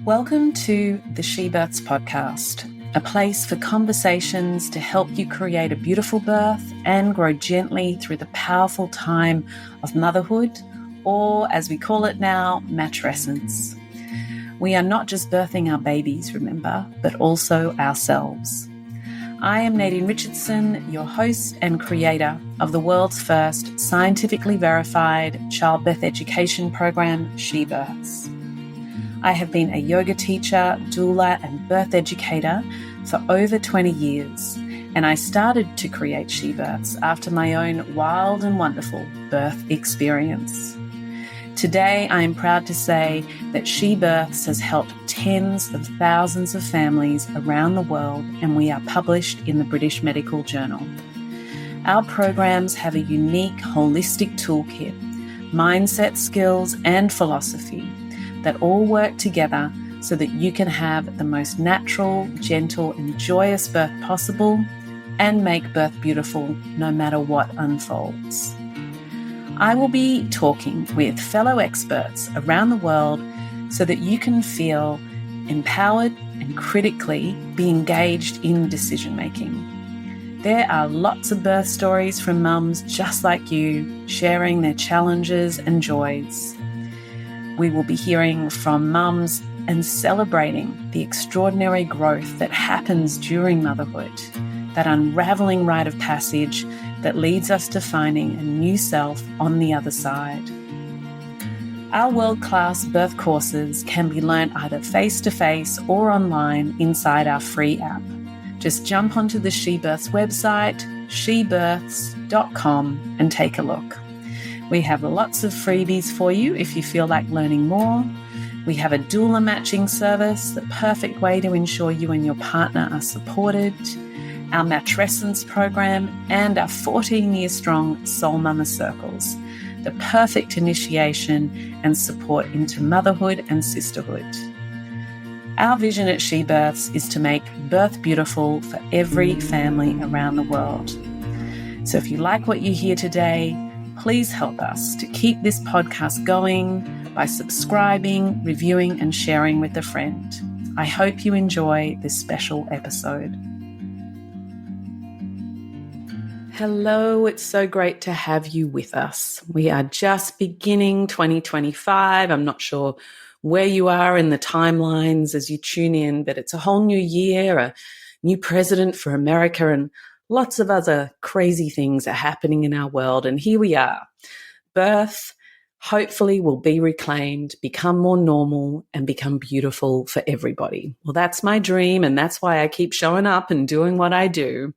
Welcome to the She Births podcast, a place for conversations to help you create a beautiful birth and grow gently through the powerful time of motherhood, or as we call it now, matrescence. We are not just birthing our babies, remember, but also ourselves. I am Nadine Richardson, your host and creator of the world's first scientifically verified childbirth education program, She Births. I have been a yoga teacher, doula, and birth educator for over 20 years, and I started to create She Births after my own wild and wonderful birth experience. Today, I am proud to say that She Births has helped tens of thousands of families around the world, and we are published in the British Medical Journal. Our programs have a unique, holistic toolkit, mindset skills, and philosophy that all work together so that you can have the most natural, gentle, and joyous birth possible and make birth beautiful no matter what unfolds. I will be talking with fellow experts around the world so that you can feel empowered and critically be engaged in decision making. There are lots of birth stories from mums just like you, sharing their challenges and joys. We will be hearing from mums and celebrating the extraordinary growth that happens during motherhood, that unraveling rite of passage that leads us to finding a new self on the other side. Our world-class birth courses can be learnt either face-to-face or online inside our free app. Just jump onto the She Births website, shebirths.com, and take a look. We have lots of freebies for you if you feel like learning more. We have a doula matching service, the perfect way to ensure you and your partner are supported, our matrescence program, and our 14-year-strong Soul Mama Circles, the perfect initiation and support into motherhood and sisterhood. Our vision at She Births is to make birth beautiful for every family around the world. So if you like what you hear today, please help us to keep this podcast going by subscribing, reviewing, and sharing with a friend. I hope you enjoy this special episode. Hello, it's so great to have you with us. We are just beginning 2025. I'm not sure where you are in the timelines as you tune in, but it's a whole new year, a new president for America, and lots of other crazy things are happening in our world. And here we are. Birth hopefully will be reclaimed, become more normal, and become beautiful for everybody. Well, that's my dream, and that's why I keep showing up and doing what I do.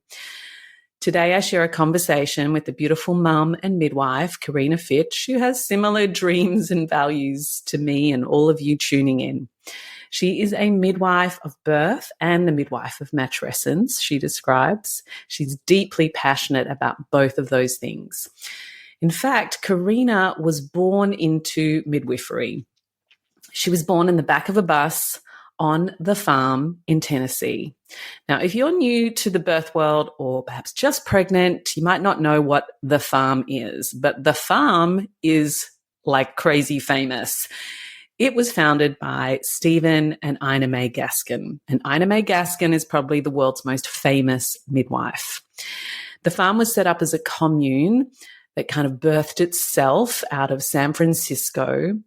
Today, I share a conversation with the beautiful mum and midwife, Corina Fitch, who has similar dreams and values to me and all of you tuning in. She is a midwife of birth and a midwife of matrescence, she describes. She's deeply passionate about both of those things. In fact, Corina was born into midwifery. She was born in the back of a bus on the farm in Tennessee. Now, if you're new to the birth world or perhaps just pregnant, you might not know what the farm is, but the farm is like crazy famous. It was founded by Stephen and Ina May Gaskin, and Ina May Gaskin is probably the world's most famous midwife. The farm was set up as a commune that kind of birthed itself out of San Francisco,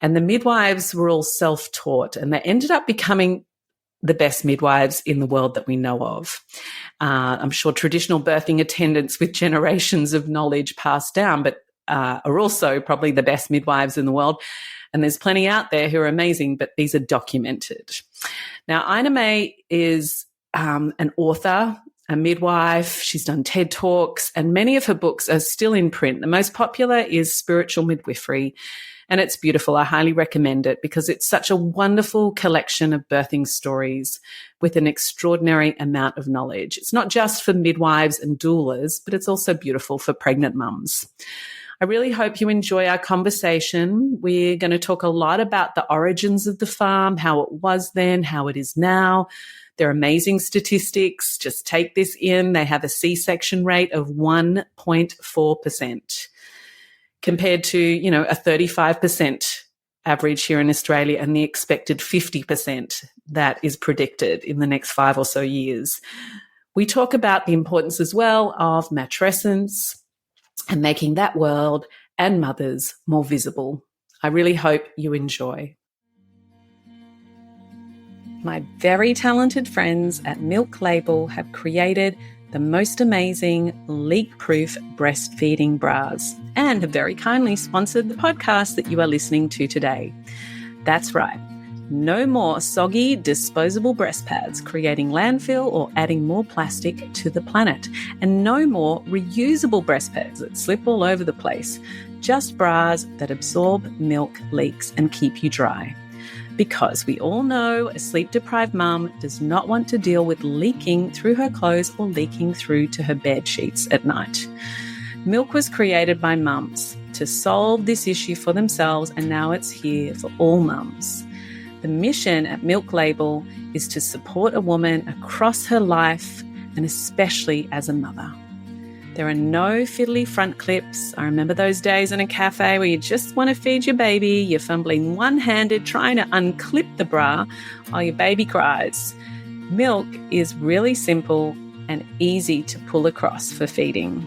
and the midwives were all self-taught, and they ended up becoming the best midwives in the world that we know of. I'm sure traditional birthing attendants with generations of knowledge passed down, but are also probably the best midwives in the world. And there's plenty out there who are amazing, but these are documented. Now, Ina May is an author, a midwife. She's done TED Talks, and many of her books are still in print. The most popular is Spiritual Midwifery, and it's beautiful. I highly recommend it because it's such a wonderful collection of birthing stories with an extraordinary amount of knowledge. It's not just for midwives and doulas, but it's also beautiful for pregnant mums. I really hope you enjoy our conversation. We're going to talk a lot about the origins of the farm, how it was then, how it is now. They're amazing statistics. Just take this in. They have a C-section rate of 1.4%. compared to, a 35% average here in Australia and the expected 50% that is predicted in the next 5 or so years. We talk about the importance as well of matrescence and making that world and mothers more visible. I really hope you enjoy. My very talented friends at Milk Label have created the most amazing leak-proof breastfeeding bras and have very kindly sponsored the podcast that you are listening to today. That's right. No more soggy, disposable breast pads creating landfill or adding more plastic to the planet. And no more reusable breast pads that slip all over the place. Just bras that absorb milk leaks and keep you dry. Because we all know a sleep-deprived mum does not want to deal with leaking through her clothes or leaking through to her bed sheets at night. Milk was created by mums to solve this issue for themselves, and now it's here for all mums. The mission at Milk Label is to support a woman across her life and especially as a mother. There are no fiddly front clips. I remember those days in a cafe where you just want to feed your baby, you're fumbling one-handed trying to unclip the bra while your baby cries. Milk is really simple and easy to pull across for feeding.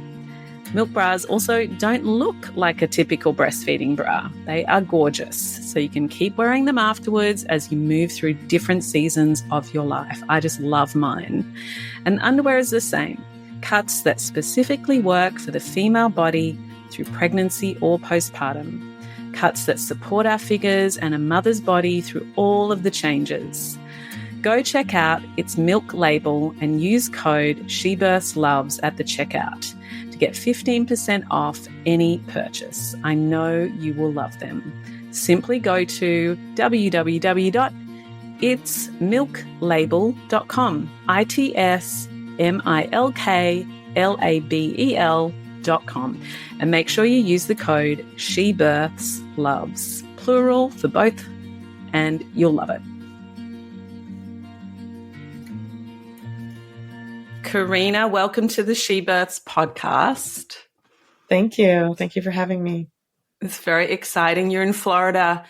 Milk bras also don't look like a typical breastfeeding bra. They are gorgeous, so you can keep wearing them afterwards as you move through different seasons of your life. I just love mine. And underwear is the same. Cuts that specifically work for the female body through pregnancy or postpartum. Cuts that support our figures and a mother's body through all of the changes. Go check out its Milk Label and use code SheBirthsLoves at the checkout to get 15% off any purchase. I know you will love them. Simply go to www.itsmilklabel.com, itsmilklabel.com, and make sure you use the code SheBirthsLoves, plural for both, and you'll love it. Corina, welcome to the She Births podcast. Thank you. Thank you for having me. It's very exciting. You're in Florida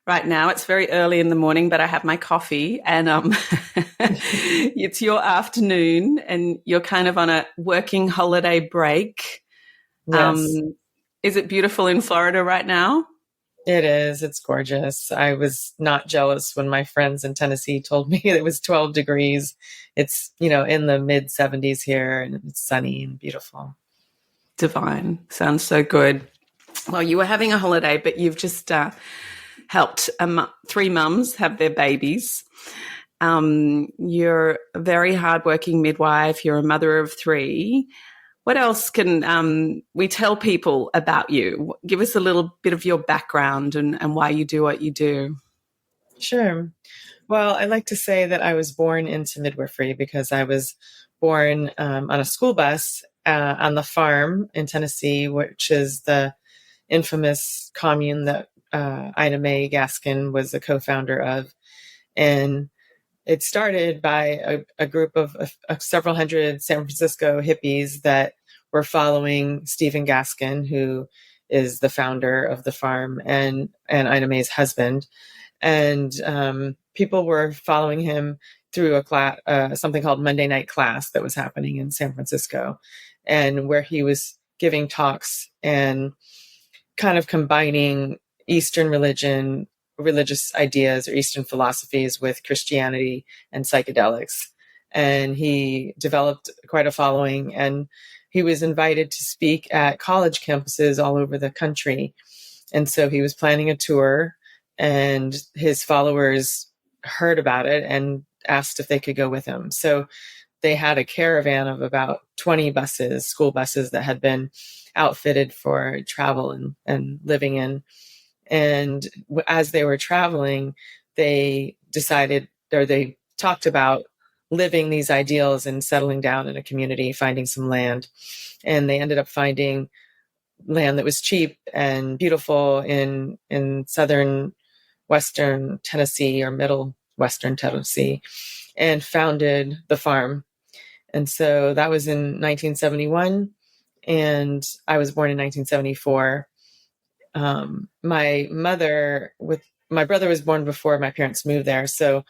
right now. It's very early in the morning, but I have my coffee and it's your afternoon and you're kind of on a working holiday break. Yes. Is it beautiful in Florida right now? It is. It's gorgeous. I was not jealous when my friends in Tennessee told me it was 12 degrees. It's, in the mid 70s here and it's sunny and beautiful. Divine. Sounds so good. Well, you were having a holiday, but you've just helped 3 mums have their babies. You're a very hardworking midwife. You're a mother of 3. What else can we tell people about you? Give us a little bit of your background and why you do what you do. Sure. Well, I like to say that I was born into midwifery because I was born on a school bus on the farm in Tennessee, which is the infamous commune that Ina May Gaskin was the co-founder of. And it started by a group of several hundred San Francisco hippies that were following Stephen Gaskin, who is the founder of the farm and Ina May's husband. And people were following him through a class, something called Monday Night Class that was happening in San Francisco, and where he was giving talks and kind of combining Eastern religious ideas or Eastern philosophies with Christianity and psychedelics. And he developed quite a following, and he was invited to speak at college campuses all over the country. And so he was planning a tour, and his followers heard about it and asked if they could go with him. So they had a caravan of about 20 buses, school buses that had been outfitted for travel and living in. And as they were traveling, they decided, or they talked about living these ideals and settling down in a community, finding some land. And they ended up finding land that was cheap and beautiful in southern western Tennessee or middle western Tennessee, and founded the farm. And so that was in 1971, and I was born in 1974. My brother was born before my parents moved there. So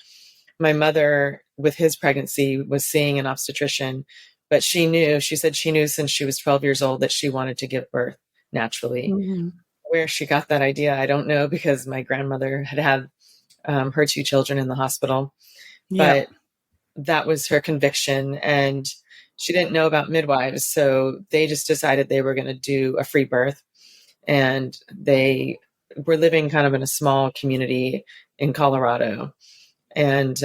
my mother, with his pregnancy, was seeing an obstetrician, but she said she knew since she was 12 years old that she wanted to give birth naturally. Mm-hmm. Where she got that idea, I don't know, because my grandmother had her two children in the hospital, Yeah. but that was her conviction. And she didn't know about midwives. So they just decided they were going to do a free birth. And they were living kind of in a small community in Colorado. And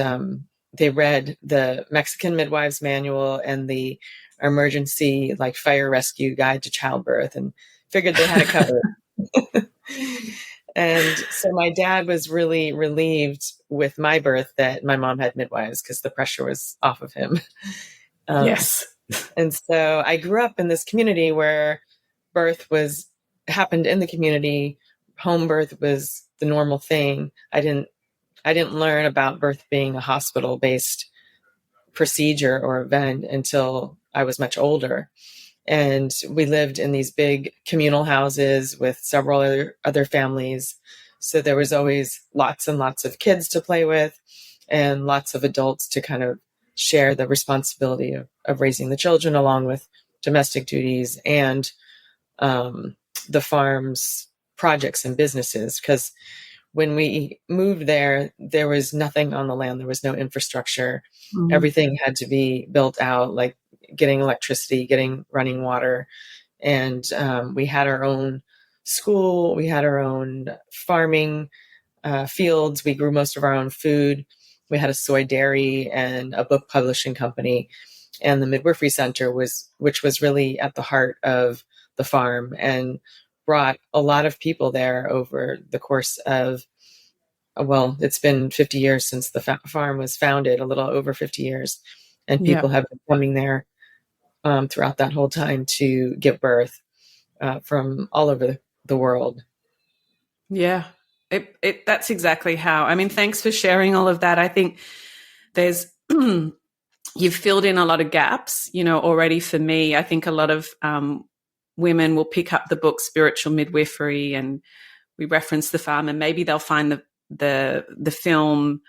they read the Mexican Midwives Manual and the emergency like fire rescue guide to childbirth and figured they had it covered. And so my dad was really relieved with my birth that my mom had midwives because the pressure was off of him. Yes. And so I grew up in this community where birth happened in the community. Home birth was the normal thing. I didn't learn about birth being a hospital-based procedure or event until I was much older. And we lived in these big communal houses with several other families. So there was always lots and lots of kids to play with and lots of adults to kind of share the responsibility of raising the children, along with domestic duties and the farm's projects and businesses. Because when we moved there, there was nothing on the land. There was no infrastructure. Mm. Everything had to be built out, like getting electricity, getting running water. And we had our own school. We had our own farming fields. We grew most of our own food. We had a soy dairy and a book publishing company. And the Midwifery Center which was really at the heart of the farm and brought a lot of people there over the course of, well, it's been 50 years since the farm was founded, a little over 50 years. And people have been coming there throughout that whole time to give birth from all over the world. Yeah. That's exactly how. I mean, thanks for sharing all of that. I think there's you've filled in a lot of gaps, already for me. I think a lot of women will pick up the book Spiritual Midwifery, and we reference the farm, and maybe they'll find the film,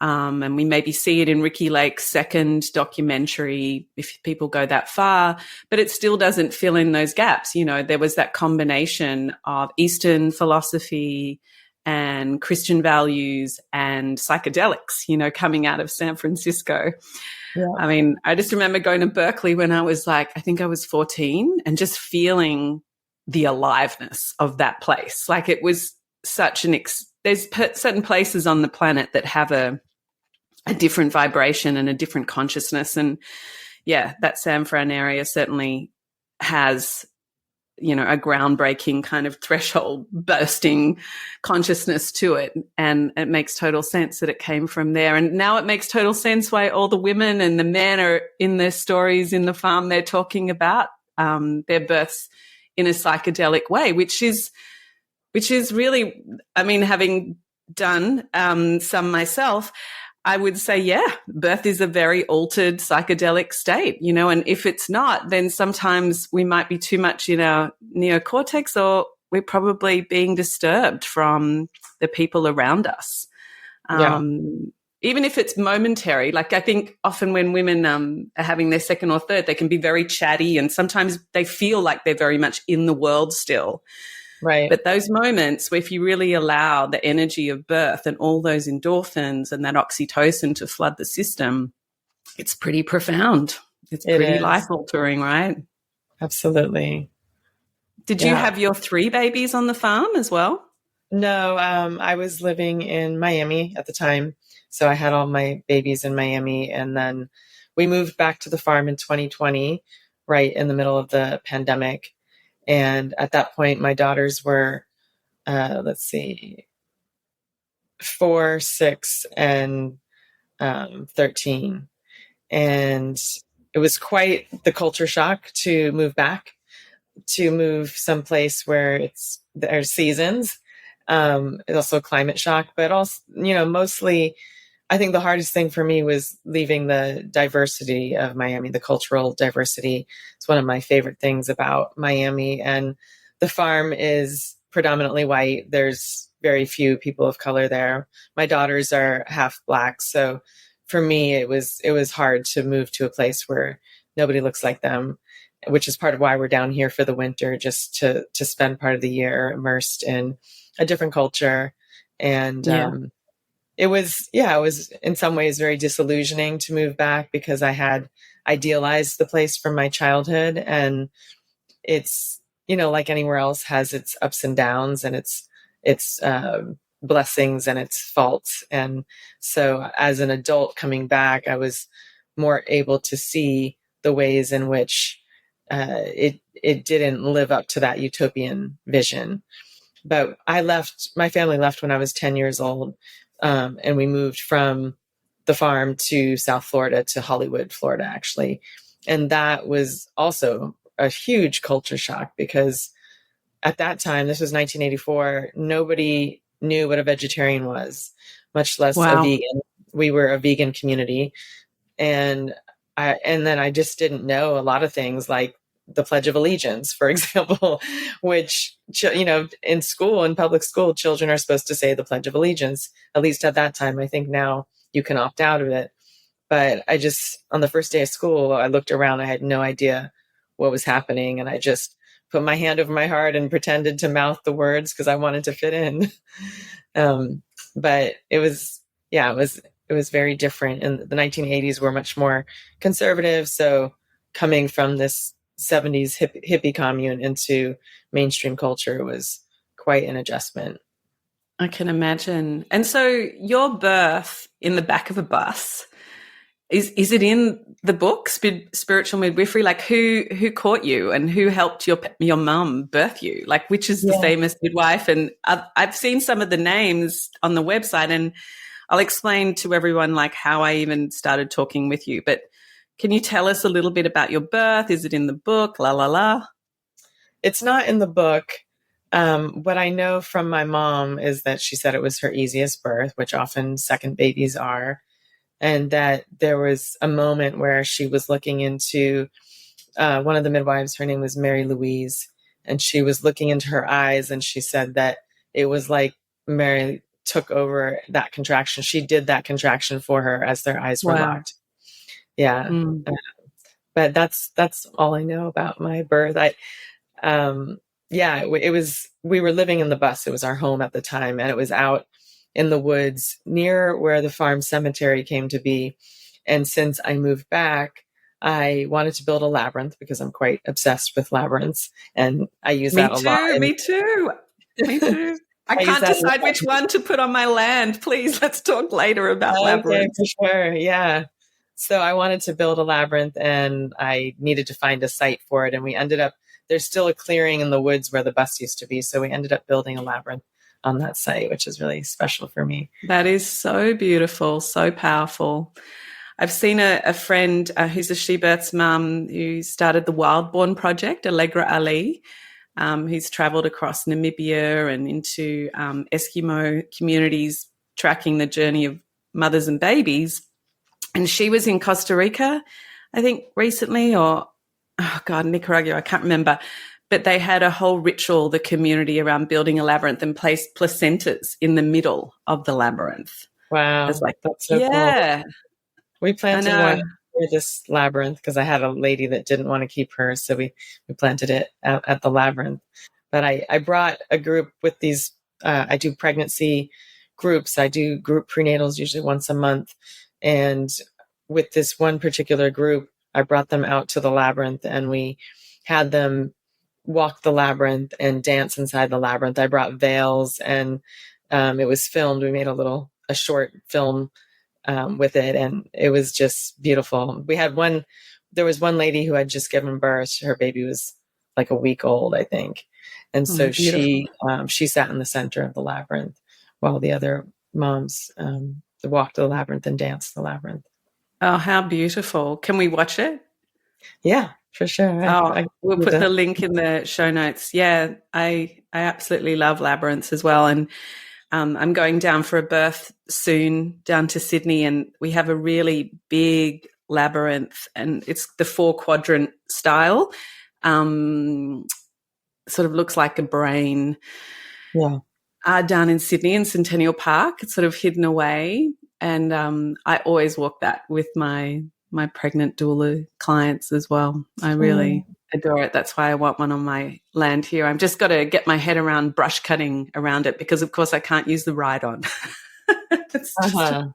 and we maybe see it in Ricky Lake's second documentary if people go that far, but it still doesn't fill in those gaps. There was that combination of Eastern philosophy and Christian values and psychedelics, coming out of San Francisco. Yeah. I mean, I just remember going to Berkeley when I was I think I was 14, and just feeling the aliveness of that place. Like, it was such there's certain places on the planet that have a different vibration and a different consciousness. And yeah, that San Fran area certainly has, a groundbreaking kind of threshold bursting consciousness to it. And it makes total sense that it came from there. And now it makes total sense why all the women and the men are in their stories in the farm. They're talking about their births in a psychedelic way, which is really, I mean, having done some myself, I would say, yeah, birth is a very altered psychedelic state, and if it's not, then sometimes we might be too much in our neocortex, or we're probably being disturbed from the people around us. Yeah. Even if it's momentary, like I think often when women are having their second or third, they can be very chatty, and sometimes they feel like they're very much in the world still. Right. But those moments where if you really allow the energy of birth and all those endorphins and that oxytocin to flood the system, it's pretty profound. It's pretty life-altering, right? Absolutely. Did you have your 3 babies on the farm as well? No, I was living in Miami at the time. So I had all my babies in Miami. And then we moved back to the farm in 2020, right in the middle of the pandemic. And at that point, my daughters were, 4, 6, and 13. And it was quite the culture shock to move back, to move someplace where there's seasons. It's also climate shock, but also, mostly, I think the hardest thing for me was leaving the diversity of Miami, the cultural diversity. It's one of my favorite things about Miami. And the farm is predominantly white. There's very few people of color there. My daughters are half Black, so for me it was hard to move to a place where nobody looks like them, which is part of why we're down here for the winter, just to spend part of the year immersed in a different culture. And Yeah. it was in some ways very disillusioning to move back because I had idealized the place from my childhood, and it's, like anywhere else, has its ups and downs and its blessings and its faults. And so as an adult coming back, I was more able to see the ways in which it didn't live up to that utopian vision. But my family left when I was 10 years old, and we moved from the farm to South Florida, to Hollywood, Florida, actually. And that was also a huge culture shock because at that time, this was 1984, nobody knew what a vegetarian was, much less a Wow. vegan. We were a vegan community. And then I just didn't know a lot of things like the Pledge of Allegiance, for example, which, in school, in public school, children are supposed to say the Pledge of Allegiance, at least at that time. I think now you can opt out of it. But on the first day of school, I looked around, I had no idea what was happening. And I just put my hand over my heart and pretended to mouth the words because I wanted to fit in. But it was very different. And the 1980s were much more conservative. So coming from this 70s hippie commune into mainstream culture was quite an adjustment. I can imagine. And so your birth in the back of a bus, is it in the book, Spiritual Midwifery? Like who caught you and who helped your mum birth you? Like which is the famous midwife? And I've seen some of the names on the website, and I'll explain to everyone like how I even started talking with you. But can you tell us a little bit about your birth? Is it in the book? La la la. It's not in the book. What I know from my mom is that she said it was her easiest birth, which often second babies are. And that there was a moment where she was looking into one of the midwives. Her name was Mary Louise. And she was looking into her eyes, and she said that it was like Mary took over that contraction. She did that contraction for her as their eyes were locked. Yeah. Mm. But that's all I know about my birth. It was, we were living in the bus. It was our home at the time, and it was out in the woods near where the farm cemetery came to be. And since I moved back, I wanted to build a labyrinth because I'm quite obsessed with labyrinths, and I use that a lot. Me too. I can't decide which one to put on my land. Please, let's talk later about labyrinths. Okay, for sure. Yeah. So I wanted to build a labyrinth, and I needed to find a site for it. And we ended up, there's still a clearing in the woods where the bus used to be. So we ended up building a labyrinth on that site, which is really special for me. That is so beautiful, so powerful. I've seen a friend who's a She Births mum who started the Wildborn Project, Allegra Ali, who's travelled across Namibia and into Eskimo communities, tracking the journey of mothers and babies. And she was in Costa Rica, I think, recently, or, Nicaragua, I can't remember. But they had a whole ritual, the community, around building a labyrinth and placed placentas in the middle of the labyrinth. Wow. It's like, that's so cool. We planted one for this labyrinth because I had a lady that didn't want to keep hers. So we planted it at the labyrinth. But I brought a group with these, I do pregnancy groups. I do group prenatals usually once a month. And with this one particular group, I brought them out to the labyrinth, and we had them walk the labyrinth and dance inside the labyrinth. I brought veils, and it was filmed. We made a short film with it, and it was just beautiful. There was one lady who had just given birth. Her baby was like a week old, I think. And so she sat in the center of the labyrinth while the other moms walked the labyrinth and danced the labyrinth. Oh, how beautiful. Can we watch it? Yeah, for sure. We'll put the link in the show notes. Yeah, I absolutely love labyrinths as well. And I'm going down for a birth soon down to Sydney, and we have a really big labyrinth, and it's the 4-quadrant style. Sort of looks like a brain. Yeah. down in Sydney in Centennial Park. It's sort of hidden away. And I always walk that with my pregnant doula clients as well. I really adore it. That's why I want one on my land here. I've just got to get my head around brush cutting around it because, of course, I can't use the ride on. It's just Uh-huh.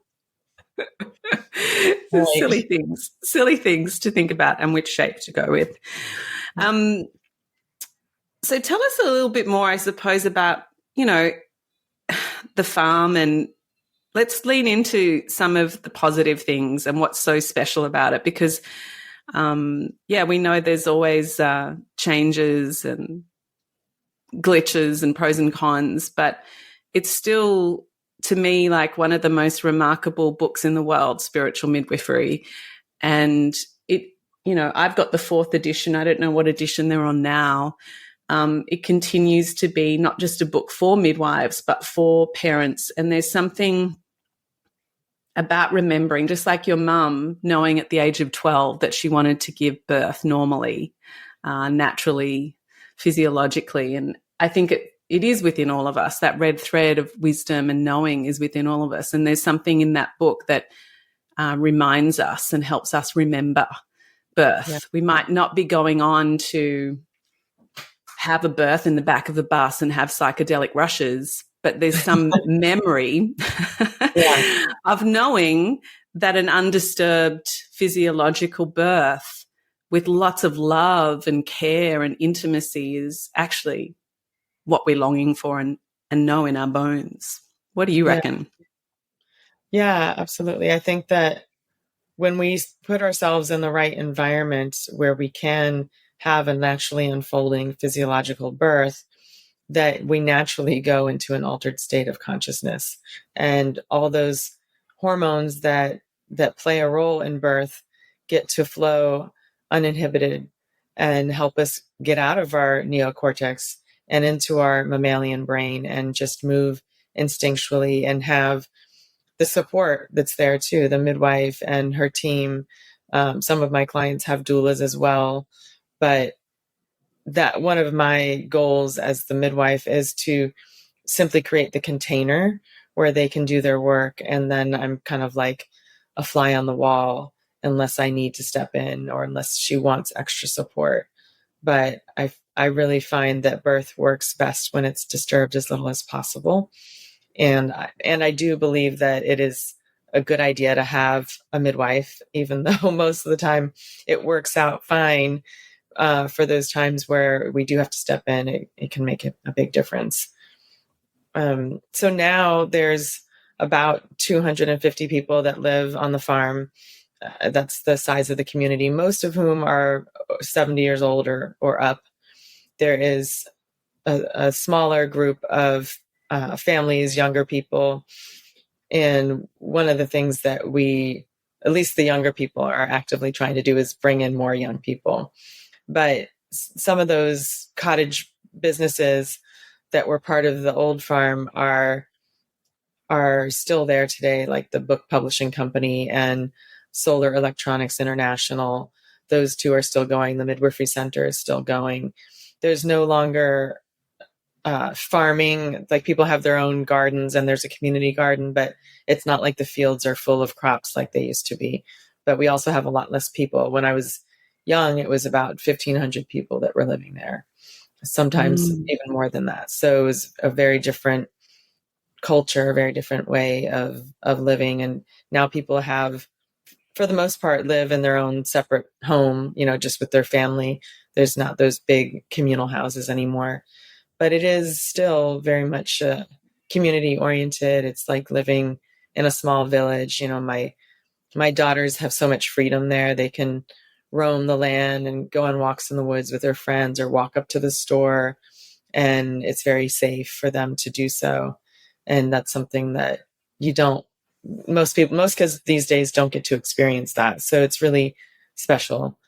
just Right. silly things to think about and which shape to go with. Um, so tell us a little bit more, I suppose, about, you know, the farm, and let's lean into some of the positive things and what's so special about it, because we know there's always changes and glitches and pros and cons, but it's still, to me, like one of the most remarkable books in the world, Spiritual Midwifery. And it, you know, I've got the 4th edition. I don't know what edition they're on now. It continues to be not just a book for midwives, but for parents. And there's something about remembering, just like your mum knowing at the age of 12 that she wanted to give birth normally, naturally, physiologically. And I think it is within all of us. That red thread of wisdom and knowing is within all of us. And there's something in that book that reminds us and helps us remember birth. Yeah. We might not be going on to have a birth in the back of the bus and have psychedelic rushes, but there's some memory of knowing that an undisturbed physiological birth with lots of love and care and intimacy is actually what we're longing for and know in our bones. What do you reckon? Yeah, absolutely. I think that when we put ourselves in the right environment where we can have a naturally unfolding physiological birth, that we naturally go into an altered state of consciousness, and all those hormones that play a role in birth get to flow uninhibited and help us get out of our neocortex and into our mammalian brain and just move instinctually and have the support that's there too, the midwife and her team. Some of my clients have doulas as well, but that one of my goals as the midwife is to simply create the container where they can do their work. And then I'm kind of like a fly on the wall unless I need to step in or unless she wants extra support. But I really find that birth works best when it's disturbed as little as possible. And I do believe that it is a good idea to have a midwife, even though most of the time it works out fine. For those times where we do have to step in, it can make a big difference. So now there's about 250 people that live on the farm. That's the size of the community, most of whom are 70 years old or up. There is a smaller group of families, younger people. And one of the things that we, at least the younger people, are actively trying to do is bring in more young people. But some of those cottage businesses that were part of the old farm are still there today, like the book publishing company and Solar Electronics International. Those two are still going. The Midwifery Center is still going. There's no longer farming. Like, people have their own gardens and there's a community garden, but it's not like the fields are full of crops like they used to be. But we also have a lot less people. When I was young, it was about 1,500 people that were living there, sometimes even more than that. So it was a very different culture, a very different way of living. And now people have, for the most part, live in their own separate home, just with their family. There's not those big communal houses anymore, but it is still very much community oriented. It's like living in a small village. My daughters have so much freedom there. They can roam the land and go on walks in the woods with their friends or walk up to the store. And it's very safe for them to do so. And that's something that most kids these days don't get to experience that. So it's really special.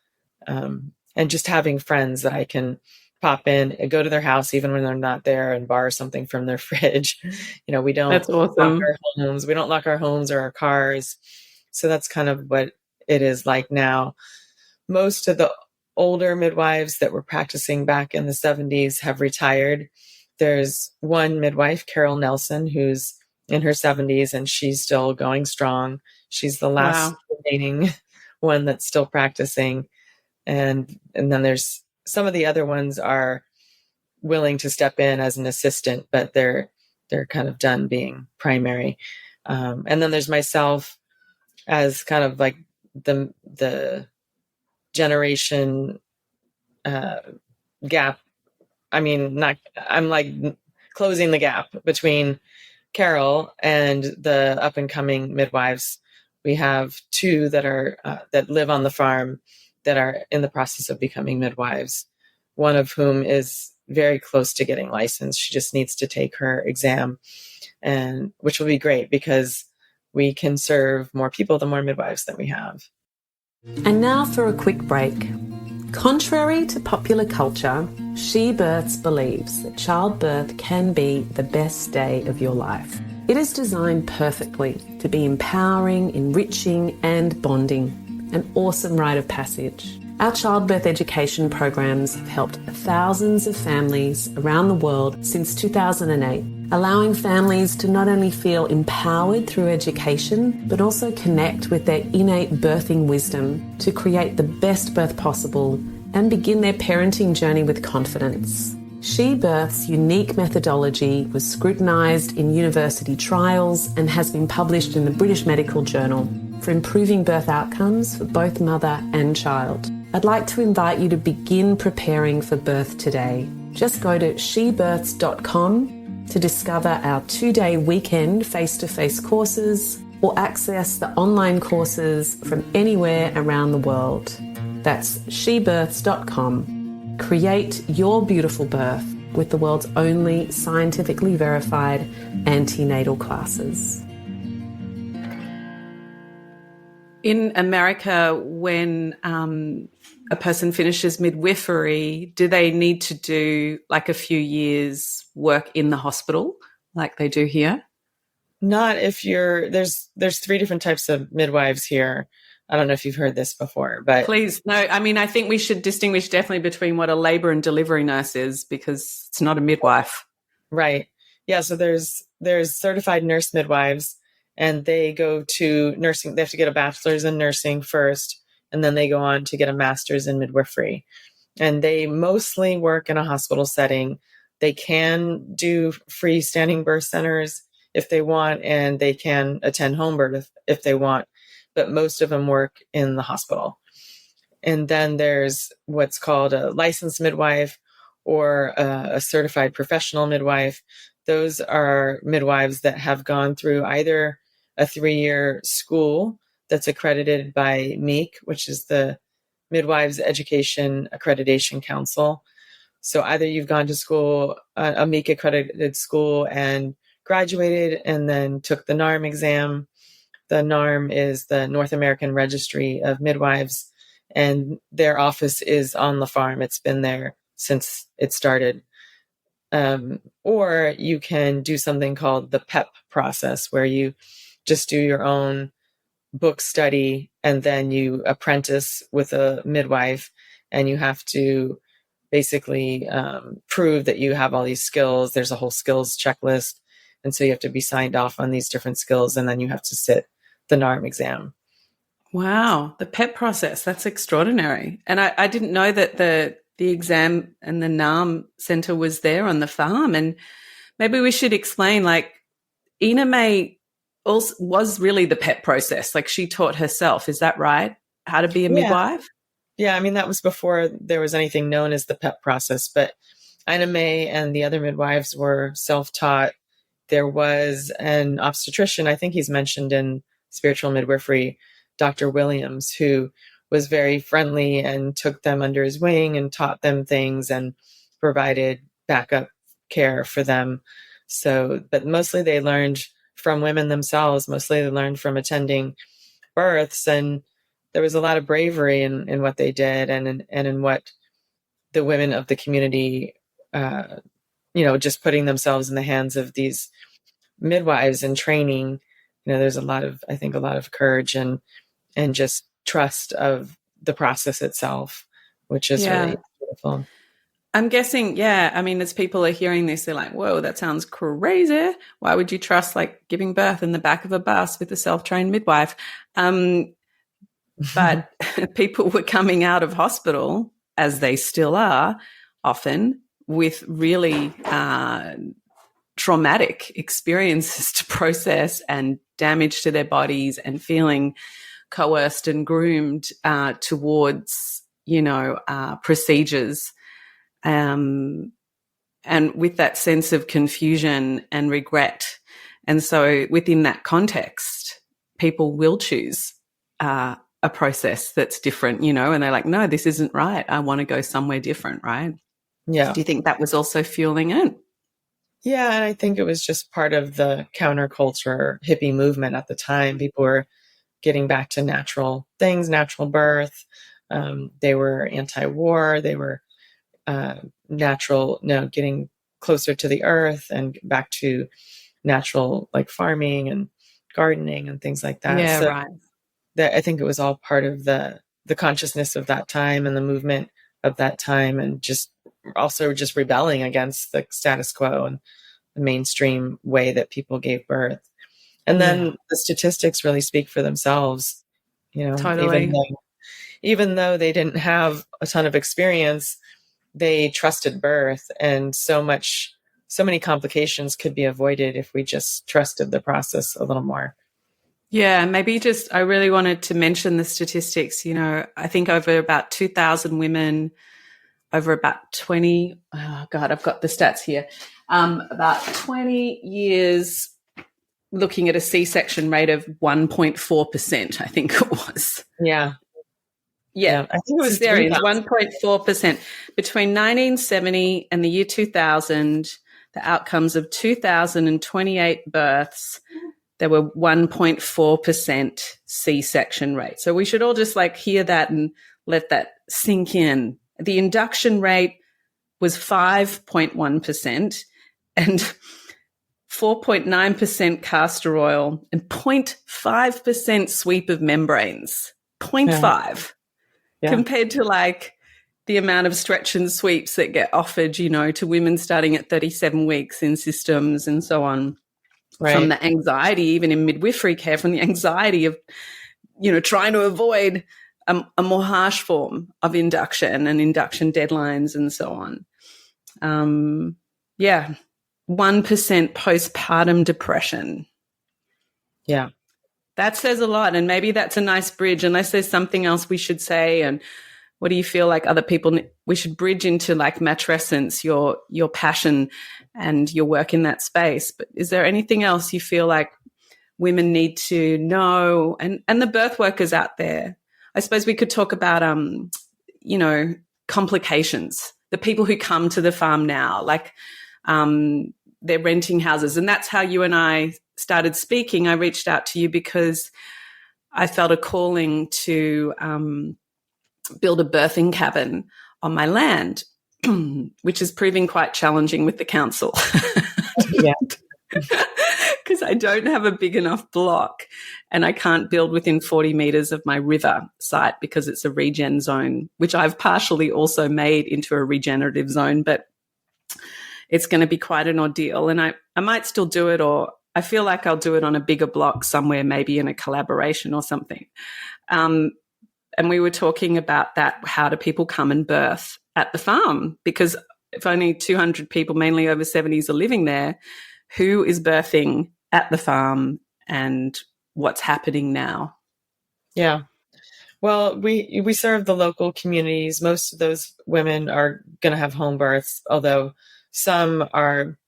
And just having friends that I can pop in and go to their house even when they're not there and borrow something from their fridge. We don't That's awesome. lock our homes. We don't lock our homes or our cars. So that's kind of what it is like now. Most of the older midwives that were practicing back in the 70s have retired. There's one midwife, Carol Nelson, who's in her 70s and she's still going strong. She's the last Wow. remaining one that's still practicing. And then there's some of the other ones are willing to step in as an assistant, but they're kind of done being primary. And then there's myself as kind of like the generation gap. I mean, not I'm like closing the gap between Carol and the up and coming midwives. We have two that are that live on the farm that are in the process of becoming midwives. One of whom is very close to getting licensed. She just needs to take her exam, and which will be great because we can serve more people the more midwives that we have. And now for a quick break. Contrary to popular culture, She Births believes that childbirth can be the best day of your life. It is designed perfectly to be empowering, enriching, and bonding. An awesome rite of passage. Our childbirth education programs have helped thousands of families around the world since 2008, allowing families to not only feel empowered through education, but also connect with their innate birthing wisdom to create the best birth possible and begin their parenting journey with confidence. She Birth's unique methodology was scrutinised in university trials and has been published in the British Medical Journal for improving birth outcomes for both mother and child. I'd like to invite you to begin preparing for birth today. Just go to shebirths.com to discover our 2-day weekend face-to-face courses or access the online courses from anywhere around the world. That's shebirths.com. Create your beautiful birth with the world's only scientifically verified antenatal classes. In America, when a person finishes midwifery, do they need to do like a few years work in the hospital like they do here? Not if you're there's 3 different types of midwives here. I don't know if you've heard this before, but please. No, I mean, I think we should distinguish definitely between what a labor and delivery nurse is, because it's not a midwife. Right. Yeah. So there's certified nurse midwives, and they go to nursing. They have to get a bachelor's in nursing first, and then they go on to get a master's in midwifery. And they mostly work in a hospital setting. They can do freestanding birth centers if they want, and they can attend home birth if they want, but most of them work in the hospital. And then there's what's called a licensed midwife or a certified professional midwife. Those are midwives that have gone through either a 3-year school that's accredited by MEAC, which is the Midwives Education Accreditation Council. So either you've gone to school, a MEAC accredited school, and graduated and then took the NARM exam. The NARM is the North American Registry of Midwives, and their office is on the farm. It's been there since it started. Or you can do something called the PEP process, where you just do your own book study and then you apprentice with a midwife, and you have to basically prove that you have all these skills. There's a whole skills checklist. And so you have to be signed off on these different skills, and then you have to sit the NARM exam. Wow, the PEP process, that's extraordinary. And I didn't know that the exam and the NARM center was there on the farm. And maybe we should explain, like, Ina May also was really the PEP process. Like, she taught herself, is that right? How to be a midwife? Yeah, I mean, that was before there was anything known as the PEP process, but Ina May and the other midwives were self-taught. There was an obstetrician, I think he's mentioned in Spiritual Midwifery, Dr. Williams, who was very friendly and took them under his wing and taught them things and provided backup care for them. So, but mostly they learned from women themselves. Mostly they learned from attending births, and there was a lot of bravery in what they did and in what the women of the community, just putting themselves in the hands of these midwives and training. There's I think a lot of courage and just trust of the process itself, which is really beautiful. I'm guessing, yeah. I mean, as people are hearing this, they're like, whoa, that sounds crazy. Why would you trust like giving birth in the back of a bus with a self-trained midwife? But people were coming out of hospital, as they still are, often with really traumatic experiences to process and damage to their bodies and feeling coerced and groomed towards, procedures. And with that sense of confusion and regret. And so within that context, people will choose a process that's different, and they're like, no, this isn't right. I want to go somewhere different, right? Yeah. Do you think that was also fueling it? Yeah, and I think it was just part of the counterculture hippie movement at the time. People were getting back to natural things, natural birth. They were anti-war. They were natural, getting closer to the earth and back to natural, like farming and gardening and things like that. Yeah, so right. I think it was all part of the consciousness of that time and the movement of that time, and just rebelling against the status quo and the mainstream way that people gave birth. And then the statistics really speak for themselves, Totally. even though they didn't have a ton of experience, they trusted birth, and so many complications could be avoided if we just trusted the process a little more. Yeah, maybe I really wanted to mention the statistics. I think over about 2,000 women, over about 20, oh God, I've got the stats here, about 20 years, looking at a C-section rate of 1.4%, I think it was. Yeah. Yeah, I think it was 1.4%. Between 1970 and the year 2000, the outcomes of 2,028 births, there were 1.4% C-section rate. So we should all just hear that and let that sink in. The induction rate was 5.1% and 4.9% castor oil and 0.5% sweep of membranes. 0.5. Yeah. Compared to the amount of stretch and sweeps that get offered, to women starting at 37 weeks in systems and so on. Right. From the anxiety, even in midwifery care, from the anxiety of, trying to avoid a more harsh form of induction and induction deadlines and so on. 1% postpartum depression. Yeah. That says a lot, and maybe that's a nice bridge, unless there's something else we should say. And what do you feel like other people we should bridge into, matrescence, your passion and your work in that space? But is there anything else you feel like women need to know, and the birth workers out there? I suppose we could talk about complications, the people who come to the farm now, they're renting houses, and that's how you and I started speaking. I reached out to you because I felt a calling to build a birthing cabin on my land, which is proving quite challenging with the council. Yeah. Because I don't have a big enough block, and I can't build within 40 meters of my river site because it's a regen zone, which I've partially also made into a regenerative zone, but it's going to be quite an ordeal. And I might still do it, or I feel like I'll do it on a bigger block somewhere, maybe in a collaboration or something. And we were talking about that. How do people come and birth at the farm? Because if only 200 people, mainly over 70s, are living there, who is birthing at the farm and what's happening now? Yeah. Well, we serve the local communities. Most of those women are going to have home births, although some are,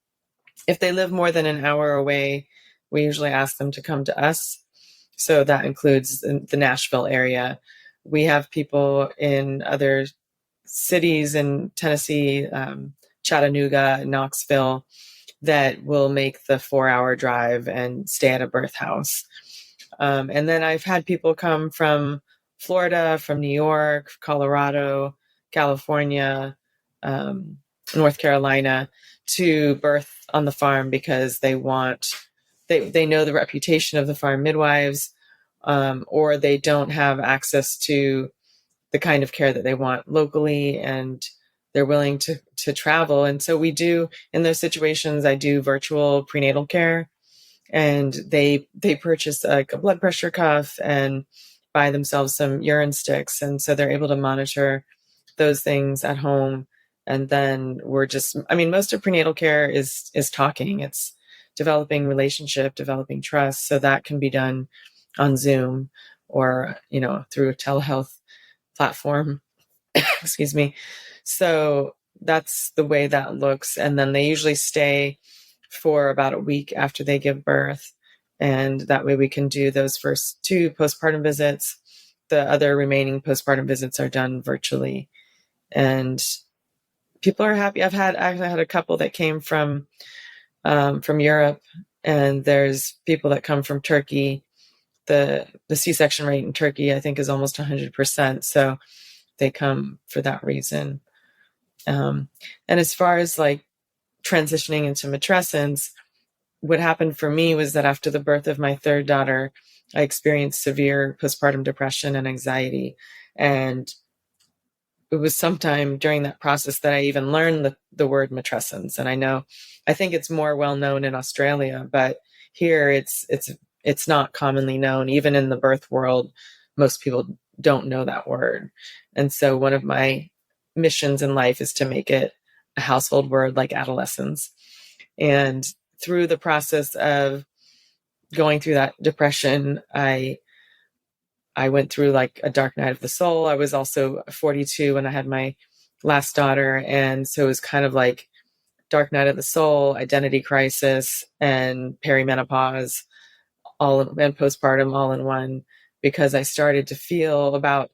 if they live more than an hour away, we usually ask them to come to us. So that includes the Nashville area. We have people in other cities in Tennessee, Chattanooga, Knoxville, that will make the 4-hour drive and stay at a birth house. And then I've had people come from Florida, from New York, Colorado, California, North Carolina to birth on the farm because they know the reputation of the farm midwives, or they don't have access to the kind of care that they want locally, and they're willing to travel. And so we do, in those situations, I do virtual prenatal care, and they purchase like a blood pressure cuff and buy themselves some urine sticks. And so they're able to monitor those things at home. And then we're just, I mean, most of prenatal care is talking. It's developing relationship, developing trust. So that can be done on Zoom or, through a telehealth platform. Excuse me. So that's the way that looks. And then they usually stay for about a week after they give birth. And that way we can do those first 2 postpartum visits. The other remaining postpartum visits are done virtually. And people are happy. I've had a couple that came from Europe, and there's people that come from Turkey. The C-section rate in Turkey, I think, is almost 100%. So they come for that reason. And as far as like transitioning into matrescence, what happened for me was that after the birth of my 3rd daughter, I experienced severe postpartum depression and anxiety. And it was sometime during that process that I even learned the word matrescence. And I think it's more well known in Australia, but here it's not commonly known. Even in the birth world, most people don't know that word. And so one of my missions in life is to make it a household word like adolescence. And through the process of going through that depression, I went through like a dark night of the soul. I was also 42 when I had my last daughter. And so it was kind of like dark night of the soul, identity crisis, and perimenopause, and postpartum all in one, because I started to feel about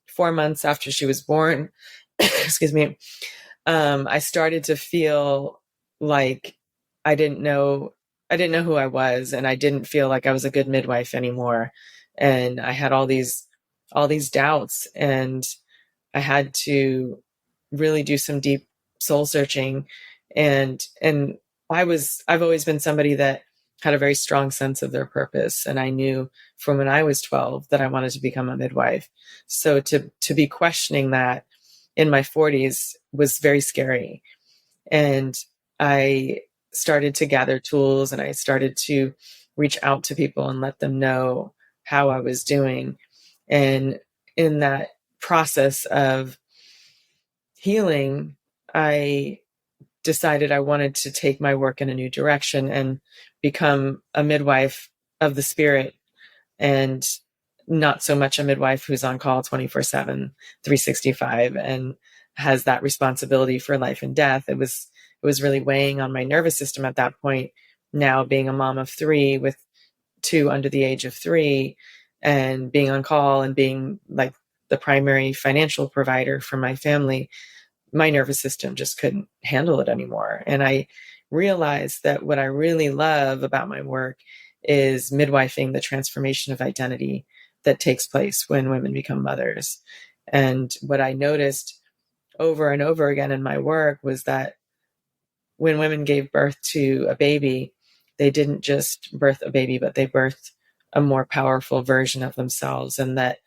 4 months after she was born, excuse me, I started to feel like I didn't know who I was, and I didn't feel like I was a good midwife anymore. And I had all these doubts, and I had to really do some deep soul searching. And I've always been somebody that had a very strong sense of their purpose. And I knew from when I was 12 that I wanted to become a midwife. So to be questioning that in my 40s was very scary. And I started to gather tools, and I started to reach out to people and let them know how I was doing. And in that process of healing, I decided I wanted to take my work in a new direction and become a midwife of the spirit, and not so much a midwife who's on call 24/7, 365, and has that responsibility for life and death. It was really weighing on my nervous system at that point. Now, being a mom of 3 with 2 under the age of 3, and being on call and being like the primary financial provider for my family, my nervous system just couldn't handle it anymore. And I realized that what I really love about my work is midwifing the transformation of identity that takes place when women become mothers. And what I noticed over and over again in my work was that when women gave birth to a baby, they didn't just birth a baby, but they birthed a more powerful version of themselves. And that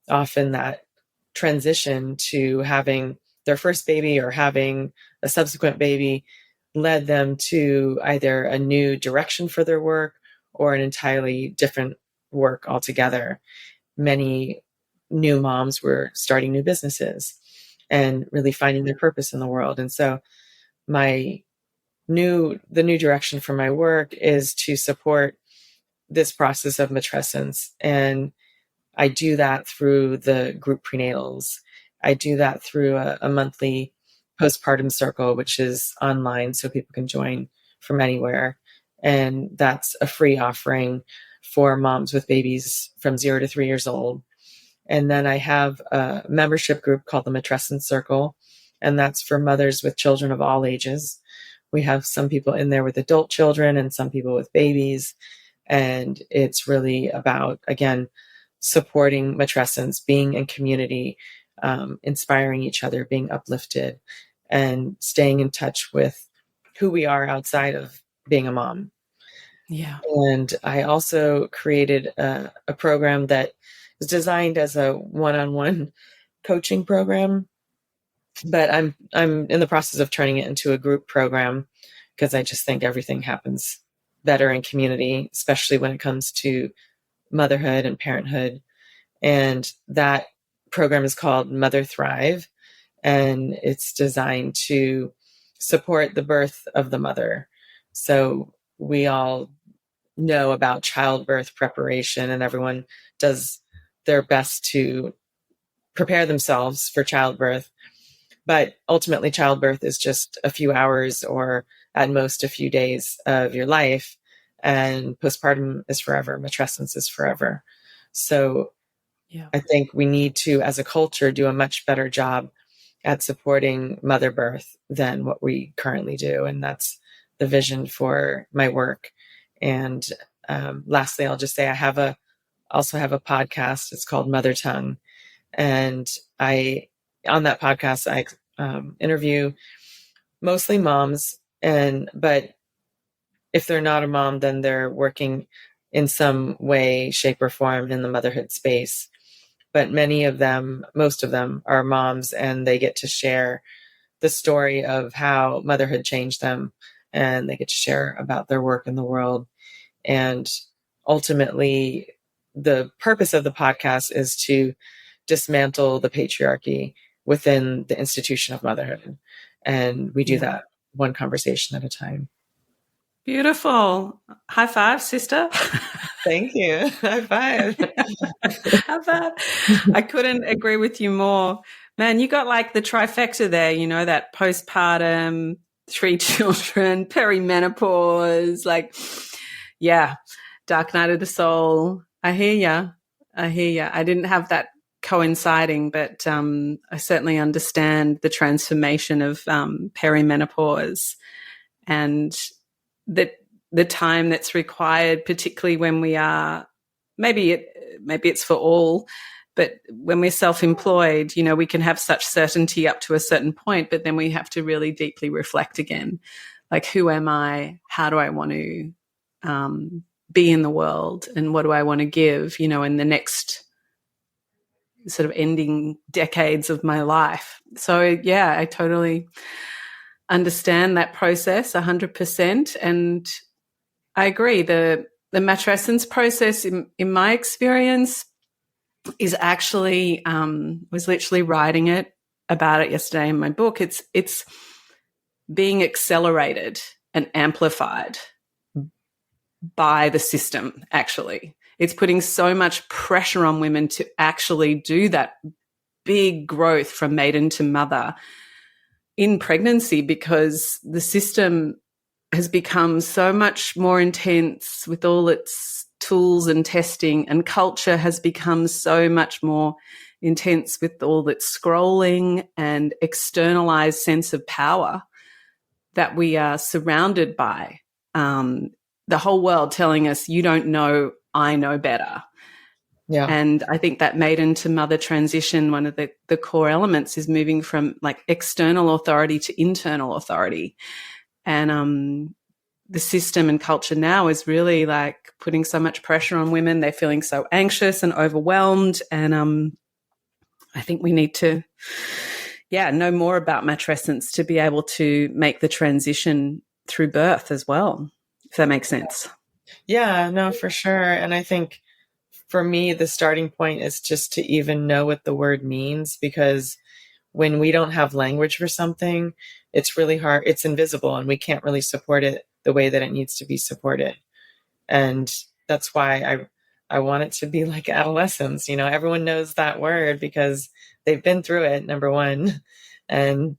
often that transition to having their first baby or having a subsequent baby led them to either a new direction for their work or an entirely different work altogether. Many new moms were starting new businesses and really finding their purpose in the world. And so the new direction for my work is to support this process of matrescence. And I do that through the group prenatals. I do that through a monthly postpartum circle, which is online, so people can join from anywhere. And that's a free offering for moms with babies from 0 to 3 years old. And then I have a membership group called the Matrescence Circle, and that's for mothers with children of all ages. We have some people in there with adult children and some people with babies. And it's really about, again, supporting matrescence, being in community, inspiring each other, being uplifted, and staying in touch with who we are outside of being a mom. Yeah. And I also created a program that is designed as a one-on-one coaching program. but I'm in the process of turning it into a group program because I just think everything happens better in community, especially when it comes to motherhood and parenthood. And that program is called Mother Thrive, and it's designed to support the birth of the mother. So we all know about childbirth preparation, and everyone does their best to prepare themselves for childbirth. But ultimately, childbirth is just a few hours or at most a few days of your life. And postpartum is forever, matrescence is forever. So Yeah. I think we need to, as a culture, do a much better job at supporting mother birth than what we currently do. And that's the vision for my work. And lastly, I'll just say I also have a podcast. It's called Mother Tongue. And on that podcast, I interview mostly moms, but if they're not a mom, then they're working in some way, shape, or form in the motherhood space. But most of them are moms, and they get to share the story of how motherhood changed them, and they get to share about their work in the world. And ultimately, the purpose of the podcast is to dismantle the patriarchy within the institution of motherhood. And we do that one conversation at a time. Beautiful. High five, sister. Thank you. High five. High five. I couldn't agree with you more. Man, you got like the trifecta there, that postpartum, 3 children, perimenopause, dark night of the soul. I hear ya. I didn't have that coinciding, but I certainly understand the transformation of perimenopause and the time that's required, particularly when we are, maybe it's for all, but when we're self-employed, we can have such certainty up to a certain point, but then we have to really deeply reflect again. Like, who am I? How do I want to be in the world? And what do I want to give, in the next sort of ending decades of my life? So, yeah, I totally understand that process 100%. And I agree. The matrescence process, in my experience, is actually was literally writing about it yesterday in my book. It's being accelerated and amplified by the system. Actually, it's putting so much pressure on women to actually do that big growth from maiden to mother in pregnancy, because the system has become so much more intense with all its tools and testing, and culture has become so much more intense with all its scrolling and externalized sense of power that we are surrounded by. The whole world telling us, you don't know, I know better. Yeah. And I think that maiden to mother transition, one of the core elements is moving from like external authority to internal authority. And the system and culture now is really like putting so much pressure on women. They're feeling so anxious and overwhelmed. And I think we need to, know more about matrescence to be able to make the transition through birth as well, if that makes sense. Yeah, no, for sure. And I think for me, the starting point is just to even know what the word means, because when we don't have language for something, it's really hard. It's invisible, and we can't really support it the way that it needs to be supported. And that's why I want it to be like adolescence. Everyone knows that word because they've been through it, number one. And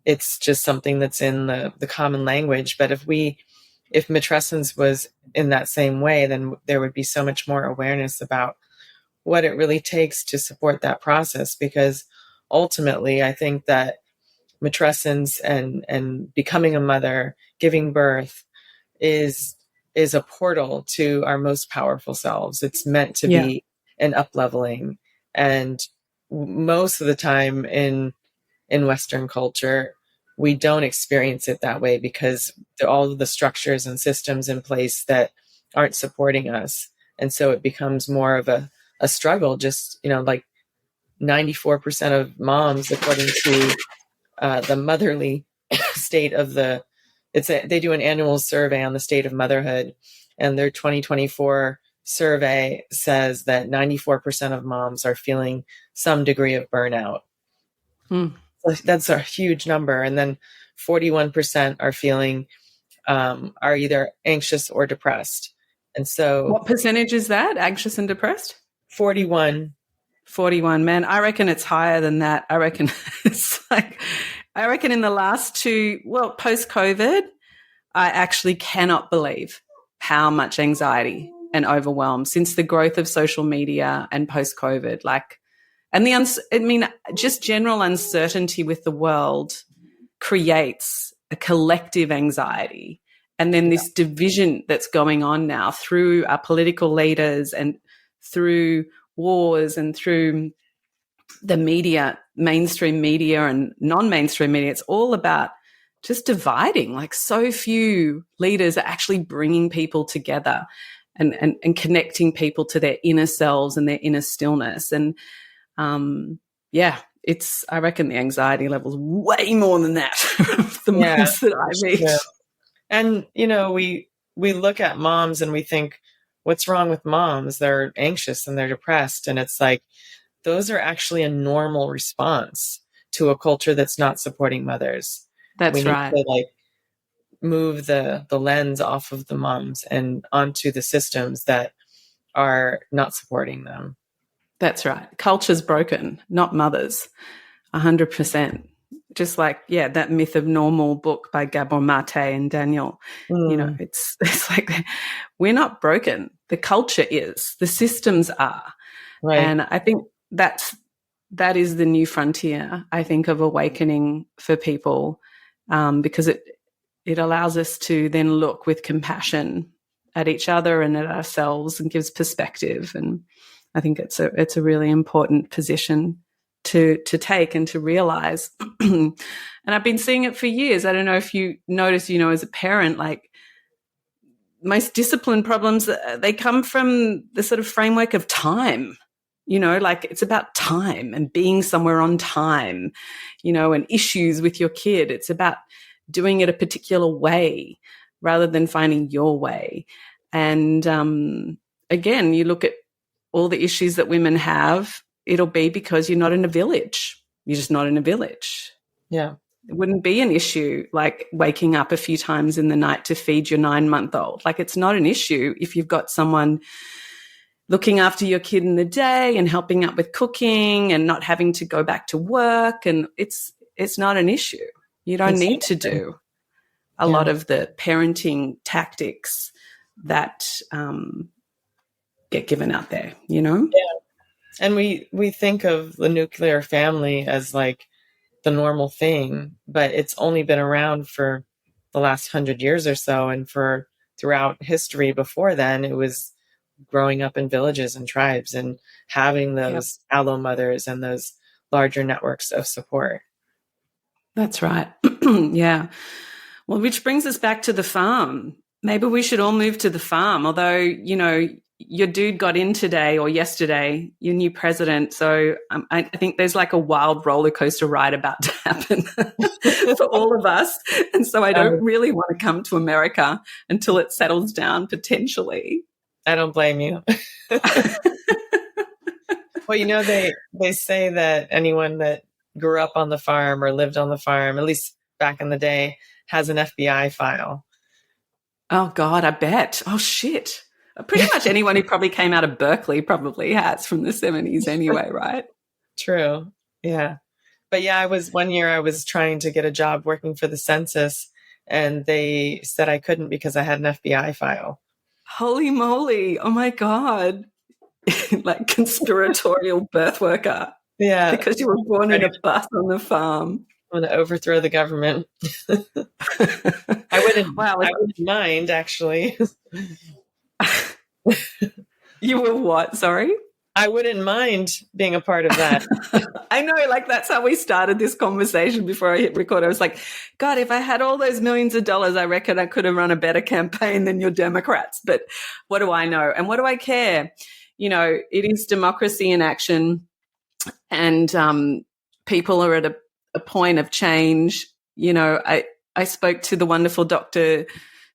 it's just something that's in the common language. But if matrescence was in that same way, then there would be so much more awareness about what it really takes to support that process. Because ultimately, I think that matrescence and becoming a mother, giving birth, is a portal to our most powerful selves. It's meant to be an up-leveling. And most of the time in Western culture, we don't experience it that way because all of the structures and systems in place that aren't supporting us. And so it becomes more of a struggle, just, like 94% of moms, according to the motherly state of they do an annual survey on the state of motherhood, and their 2024 survey says that 94% of moms are feeling some degree of burnout. Hmm. So that's a huge number. And then 41% are feeling are either anxious or depressed. And so What percentage is that? Anxious and depressed? 41. 41. Man, I reckon it's higher than that. I reckon I reckon in the last post-COVID, I actually cannot believe how much anxiety and overwhelm since the growth of social media and post-COVID, just general uncertainty with the world creates a collective anxiety. And then this division that's going on now through our political leaders and through wars and through the media, mainstream media and non-mainstream media, it's all about just dividing. Like, so few leaders are actually bringing people together and connecting people to their inner selves and their inner stillness. And I reckon the anxiety level is way more than that of the moms that I meet. Yeah. And, we look at moms and we think, what's wrong with moms? They're anxious and they're depressed. And it's like, those are actually a normal response to a culture that's not supporting mothers. That's right. We need to move the lens off of the moms and onto the systems that are not supporting them. That's right. Culture's broken, not mothers. 100%. Just like, that Myth of Normal book by Gabor Mate and Daniel, it's like, we're not broken. The culture is, the systems are. Right. And I think that is the new frontier, I think, of awakening for people, because it allows us to then look with compassion at each other and at ourselves and gives perspective. And I think it's a really important position to take and to realize. And I've been seeing it for years. I don't know if you notice, as a parent, like, most discipline problems, they come from the sort of framework of time. Like, it's about time and being somewhere on time, and issues with your kid. It's about doing it a particular way rather than finding your way. And again, you look at all the issues that women have, it'll be because you're not in a village. You're just not in a village. Yeah. It wouldn't be an issue like waking up a few times in the night to feed your 9-month-old. Like, it's not an issue if you've got someone looking after your kid in the day and helping out with cooking and not having to go back to work. And it's not an issue. You don't need to do a lot of the parenting tactics that get given out there, Yeah. And we think of the nuclear family as like the normal thing, but it's only been around for the last 100 years or so. And throughout history before then, it was growing up in villages and tribes and having those allo mothers and those larger networks of support. That's right. Yeah. Well, which brings us back to the farm. Maybe we should all move to the farm, although, your dude got in today or yesterday, your new president. So I think there's like a wild roller coaster ride about to happen for all of us. And so I don't really want to come to America until it settles down potentially. I don't blame you. Well, they say that anyone that grew up on the farm or lived on the farm, at least back in the day, has an FBI file. Oh, God, I bet. Oh, shit. Pretty much anyone who probably came out of Berkeley probably has from the 70s anyway, right? True. Yeah. But one year I was trying to get a job working for the census, and they said I couldn't because I had an FBI file. Holy moly. Oh, my God. Like conspiratorial birth worker. Yeah. Because you were born in a bus on the farm. I'm going to overthrow the government. I wouldn't mind, actually. You were what? Sorry? I wouldn't mind being a part of that. I know, like, that's how we started this conversation before I hit record. I was like, God, if I had all those millions of dollars, I reckon I could have run a better campaign than your Democrats. But what do I know? And what do I care? It is democracy in action. and people are at a point of change. You know, I spoke to the wonderful Dr.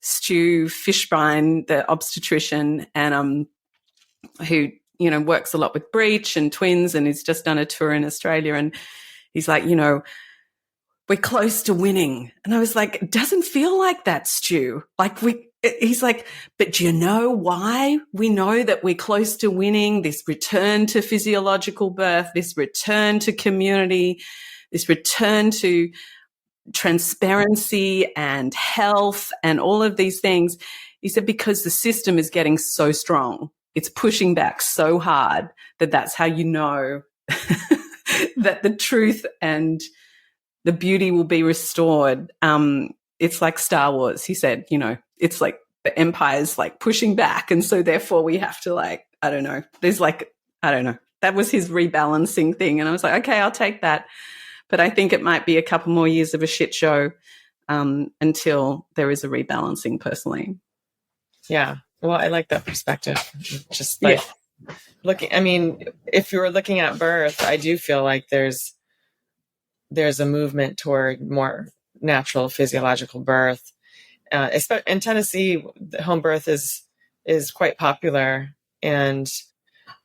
Stu Fishbein, the obstetrician, and who, you know, works a lot with breech and twins, and he's just done a tour in Australia. And he's like, you know, we're close to winning. And I was like, it doesn't feel like that, Stu. Like he's like, but do you know why we know that we're close to winning? This return to physiological birth, this return to community, this return to transparency and health and all of these things. He said, because the system is getting so strong. It's pushing back so hard that's how you know that the truth and the beauty will be restored. It's like Star Wars. He said, you know, it's like the Empire's like pushing back. And so therefore we have to like, I don't know. There's like, I don't know. That was his rebalancing thing. And I was like, okay, I'll take that. But I think it might be a couple more years of a shit show until there is a rebalancing personally. Yeah. Well, I like that perspective. Just like looking, I mean, if you were looking at birth, I do feel like there's a movement toward more natural physiological birth. In Tennessee, home birth is quite popular. And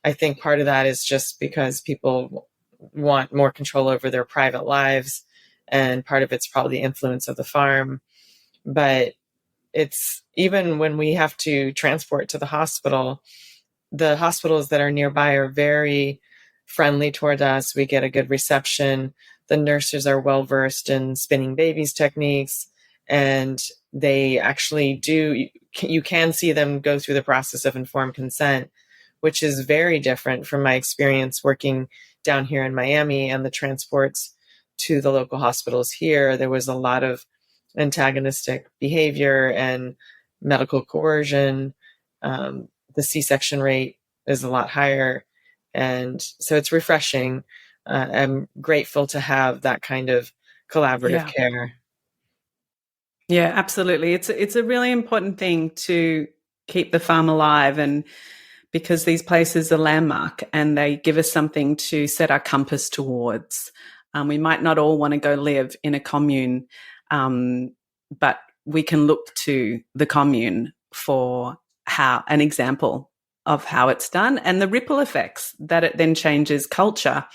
I think part of that is just because people want more control over their private lives. And part of it's probably the influence of the farm. But it's even when we have to transport to the hospitals that are nearby are very friendly toward us. We get a good reception. The nurses are well versed in spinning babies techniques, and they actually do. You can see them go through the process of informed consent, which is very different from my experience working down here in Miami and the transports to the local hospitals here. There was a lot of antagonistic behavior and medical coercion. The C-section rate is a lot higher. And so it's refreshing. I'm grateful to have that kind of collaborative care. Yeah, absolutely. It's a really important thing to keep the farm alive, and because these places are landmark and they give us something to set our compass towards. We might not all want to go live in a commune, but we can look to the commune for an example of how it's done and the ripple effects that it then changes culture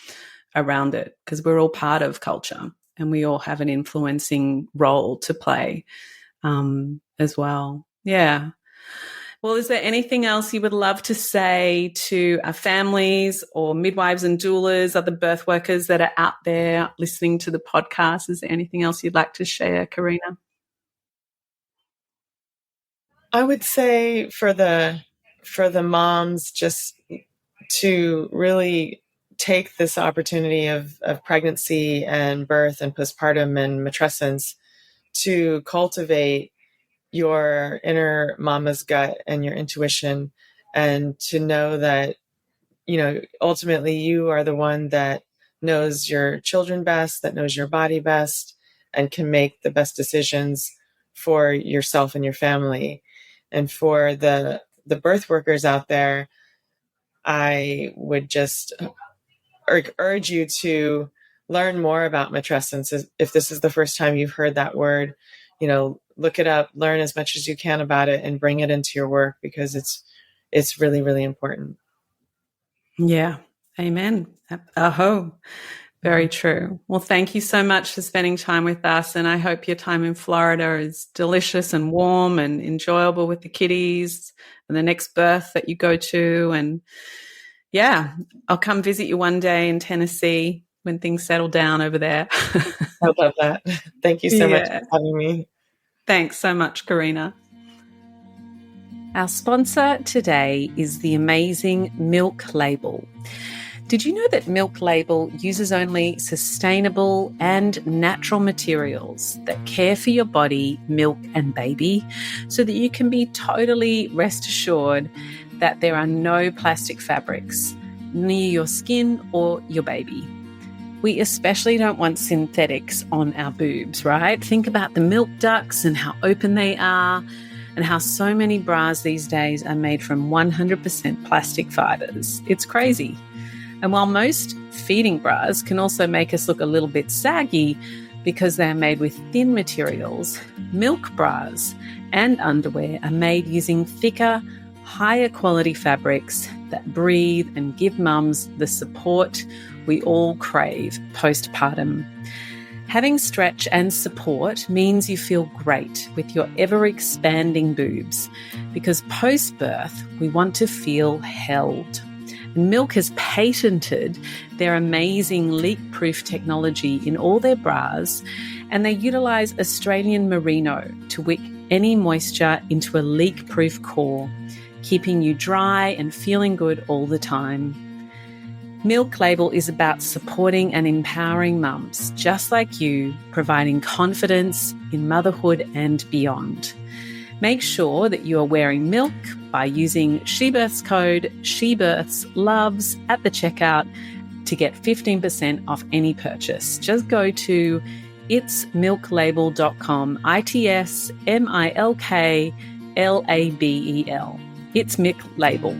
around it, because we're all part of culture and we all have an influencing role to play as well. Yeah. Well, is there anything else you would love to say to our families or midwives and doulas, other birth workers that are out there listening to the podcast? Is there anything else you'd like to share, Corina? I would say for the moms, just to really take this opportunity of pregnancy and birth and postpartum and matrescence to cultivate your inner mama's gut and your intuition, and to know that, you know, ultimately you are the one that knows your children best, that knows your body best, and can make the best decisions for yourself and your family. And for the birth workers out there, I would just urge you to learn more about matrescence. If this is the first time you've heard that word, you know, look it up, learn as much as you can about it, and bring it into your work, because it's really, really important. Yeah. Amen. Aho. Very true. Well, thank you so much for spending time with us. And I hope your time in Florida is delicious and warm and enjoyable with the kiddies and the next birth that you go to. And yeah, I'll come visit you one day in Tennessee when things settle down over there. I love that. Thank you so much for having me. Thanks so much, Corina. Our sponsor today is the amazing Milk Label. Did you know that Milk Label uses only sustainable and natural materials that care for your body, milk, and baby, so that you can be totally rest assured that there are no plastic fabrics near your skin or your baby? We especially don't want synthetics on our boobs, right? Think about the milk ducts and how open they are, and how so many bras these days are made from 100% plastic fibers. It's crazy. And while most feeding bras can also make us look a little bit saggy because they're made with thin materials, milk bras and underwear are made using thicker, higher quality fabrics that breathe and give mums the support we all crave postpartum. Having stretch and support means you feel great with your ever-expanding boobs, because post-birth we want to feel held. And Milk has patented their amazing leak-proof technology in all their bras, and they utilise Australian merino to wick any moisture into a leak-proof core, keeping you dry and feeling good all the time. Milk Label is about supporting and empowering mums just like you, providing confidence in motherhood and beyond. Make sure that you are wearing Milk by using SheBirths code SheBirthsLoves at the checkout to get 15% off any purchase. Just go to itsmilklabel.com, ITSMILKLABEL. It's Milk Label.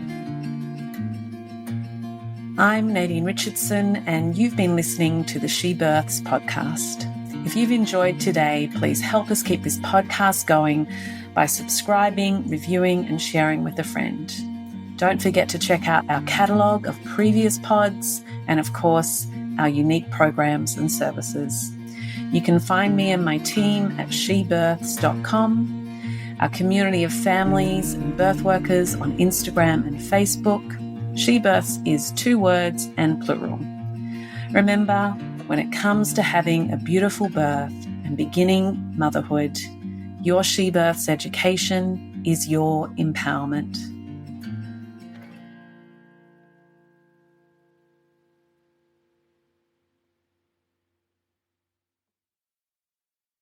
I'm Nadine Richardson, and you've been listening to the She Births podcast. If you've enjoyed today, please help us keep this podcast going by subscribing, reviewing, and sharing with a friend. Don't forget to check out our catalogue of previous pods and, of course, our unique programs and services. You can find me and my team at shebirths.com, our community of families and birth workers on Instagram and Facebook. She Births is 2 words and plural. Remember, when it comes to having a beautiful birth and beginning motherhood, your She Births education is your empowerment.